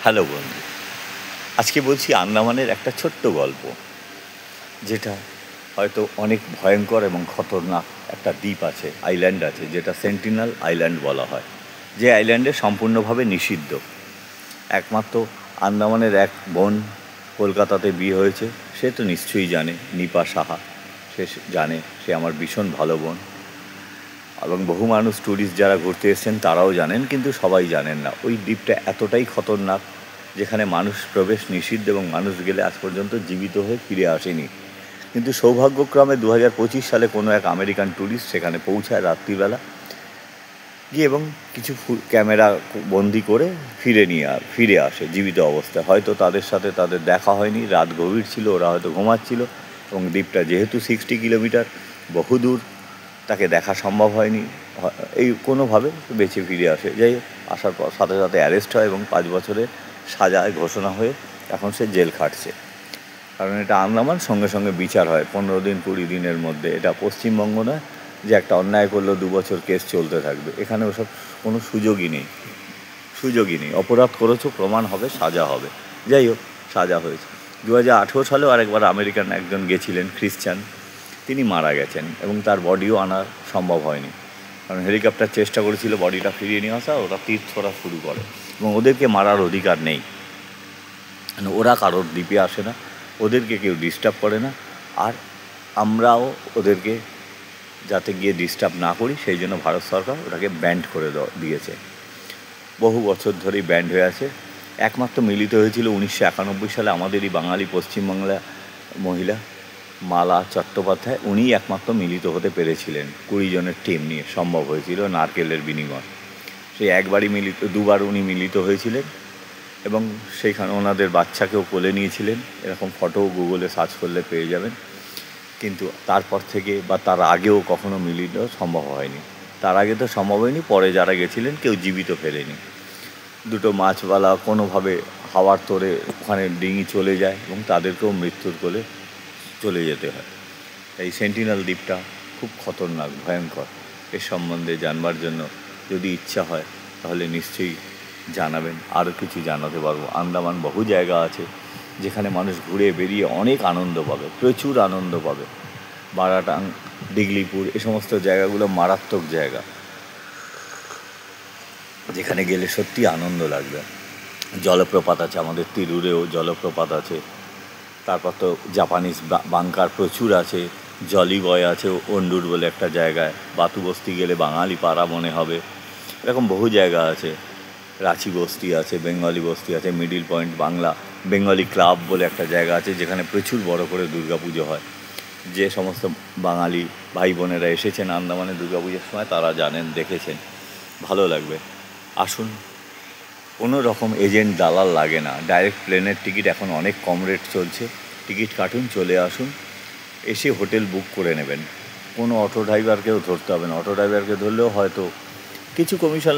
Hello বন্ধু, আজকে বলছি আন্দামানের একটা ছোট্ট গল্প, যেটা হয়তো অনেক ভয়ঙ্কর এবং খতরনাক। একটা দ্বীপ আছে, আইল্যান্ড আছে, যেটা সেন্টিনাল আইল্যান্ড বলা হয়, যে আইল্যান্ডে সম্পূর্ণভাবে নিষিদ্ধ। একমাত্র আন্দামানের এক বোন কলকাতাতে বিয়ে হয়েছে, সে তো নিশ্চয়ই জানে, নিপা সাহা। সে জানে, সে আমার ভীষণ ভালো বোন। এবং বহু মানুষ, ট্যুরিস্ট যারা ঘুরতে এসেছেন তারাও জানেন, কিন্তু সবাই জানেন না ওই দ্বীপটা এতটাই খতরনাক, যেখানে মানুষ প্রবেশ নিষিদ্ধ এবং মানুষ গেলে আজ পর্যন্ত জীবিত হয়ে ফিরে আসেনি। কিন্তু সৌভাগ্যক্রমে 2025 সালে কোনো এক আমেরিকান ট্যুরিস্ট সেখানে পৌঁছায় রাত্রিবেলা গিয়ে, এবং কিছু ক্যামেরা বন্দি করে ফিরে আসে জীবিত অবস্থায়। হয়তো তাদের সাথে তাদের দেখা হয়নি, রাত গভীর ছিল, ওরা হয়তো ঘুমাচ্ছিল, এবং দ্বীপটা যেহেতু 60 কিলোমিটার বহুদূর, তাকে দেখা সম্ভব হয়নি। এই কোনোভাবে বেঁচে ফিরে আসে। যাই হোক, আসার পর সাথে সাথে অ্যারেস্ট হয় এবং 5 বছরের সাজায় ঘোষণা হয়ে এখন সে জেল খাটছে। কারণ এটা আন্দামান, সঙ্গে সঙ্গে বিচার হয় 15 দিন 20 দিনের মধ্যে। এটা পশ্চিমবঙ্গ নয় যে একটা অন্যায় করলেও 2 বছর কেস চলতে থাকবে। এখানে ওসব কোনো সুযোগই নেই। অপরাধ করেছো, প্রমাণ হবে, সাজা হবে। যাই হোক, সাজা হয়েছে। 2018 সালেও আরেকবার আমেরিকান একজন গেছিলেন, খ্রিস্টান, তিনি মারা গেছেন এবং তার বডিও আনা সম্ভব হয়নি। কারণ হেলিকপ্টার চেষ্টা করেছিল বডিটা ফিরিয়ে নিয়ে আসা, ওরা তীর ছোড়া শুরু করে, এবং ওদেরকে মারার অধিকার নেই। ওরা কারোর দ্বীপে আসে না, ওদেরকে কেউ ডিস্টার্ব করে না, আর আমরাও ওদেরকে যাতে গিয়ে ডিস্টার্ব না করি সেই জন্য ভারত সরকার ওটাকে ব্যান্ড করে দিয়েছে। বহু বছর ধরেই ব্যান্ড হয়ে আছে। একমাত্র মিলিত হয়েছিল 1991 সালে আমাদেরই বাঙালি পশ্চিমবাংলা মহিলা মালা চট্টোপাধ্যায়। উনিই একমাত্র মিলিত হতে পেরেছিলেন, 20 জনের টিম নিয়ে সম্ভব হয়েছিল নারকেলের বিনিময়। সেই একবারই দুবার উনি মিলিত হয়েছিলেন, এবং সেইখানে ওনাদের বাচ্চাকেও কোলে নিয়েছিলেন। এরকম ফটো গুগলে সার্চ করলে পেয়ে যাবেন। কিন্তু তারপর থেকে বা তার আগেও কখনো মিলিত সম্ভব হয়নি। তার আগে তো সম্ভব হয়নি, পরে যারা গেছিলেন কেউ জীবিত ফেরেনি। দুটো মাছওয়ালা কোনোভাবে হাওয়ার তোড়ে ওখানে ডিঙি চলে যায় এবং তাদেরকেও মৃত্যুর কোলে চলে যেতে হয়। এই সেন্টিনাল দ্বীপটা খুব খতরনাক, ভয়ঙ্কর। এর সম্বন্ধে জানবার জন্য যদি ইচ্ছা হয় তাহলে নিশ্চয়ই জানাবেন, আরও কিছু জানাতে পারবো। আন্দামান বহু জায়গা আছে যেখানে মানুষ ঘুরে বেরিয়ে অনেক আনন্দ পাবে, প্রচুর আনন্দ পাবে। বারাটাং, ডিগলিপুর, এ সমস্ত জায়গাগুলো মারাত্মক জায়গা, যেখানে গেলে সত্যি আনন্দ লাগবে। জলপ্রপাত আছে, আমাদের তিরুরেও জলপ্রপাত আছে। তারপর তো জাপানিজ বাংকার প্রচুর আছে, জলি বয় আছে অন্ডুর বলে একটা জায়গায়। বাতু বস্তি গেলে বাঙালি পাড়া মনে হবে। এরকম বহু জায়গা আছে। রাঁচি বস্তি আছে, বেঙ্গলি বস্তি আছে, middle point Bangla Bengali club বলে একটা জায়গা আছে, যেখানে প্রচুর বড় করে দুর্গাপুজো হয়। যে সমস্ত বাঙালি ভাই বোনেরা এসেছেন আন্দামানে দুর্গাপুজোর সময় তারা জানেন, দেখেছেন, ভালো লাগবে। আসুন, কোনো রকম এজেন্ট দালাল লাগে না। ডাইরেক্ট প্লেনের টিকিট এখন অনেক কম রেট চলছে। টিকিট কাটুন, চলে আসুন, এসে হোটেল বুক করে নেবেন। কোনো অটো ড্রাইভারকেও ধরতে হবে না। অটো ড্রাইভারকে ধরলেও হয়তো কিছু কমিশন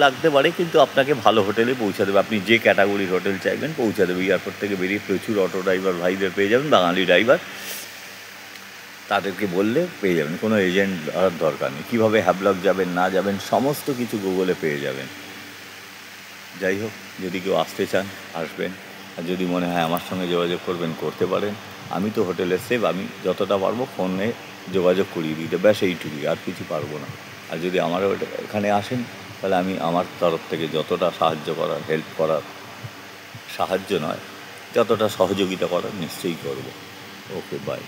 লাগতে পারে, কিন্তু আপনাকে ভালো হোটেলে পৌঁছে দেবে। আপনি যে ক্যাটাগরির হোটেল চাইবেন পৌঁছে দেবে। এয়ারপোর্ট থেকে বেরিয়ে প্রচুর অটো ড্রাইভার ভাইদের পেয়ে যাবেন, বাঙালি ড্রাইভার, তাদেরকে বললে পেয়ে যাবেন। কোনো এজেন্ট ধরার দরকার নেই। কীভাবে হ্যাভলক যাবেন না যাবেন সমস্ত কিছু গুগলে পেয়ে যাবেন। যাই হোক, যদি কেউ আসতে চান আসবেন, আর যদি মনে হয় আমার সঙ্গে যোগাযোগ করবেন করতে পারেন। আমি তো হোটেলের সেভ, আমি যতটা পারবো ফোনে যোগাযোগ করিয়ে দিতে, ব্যাস এইটুকুই, আর কিছু পারবো না। আর যদি আমার এখানে আসেন তাহলে আমি আমার তরফ থেকে যতটা সাহায্য করার, হেল্প করার, সাহায্য নয়, যতটা সহযোগিতা করার নিশ্চয়ই করব। ওকে, বাই।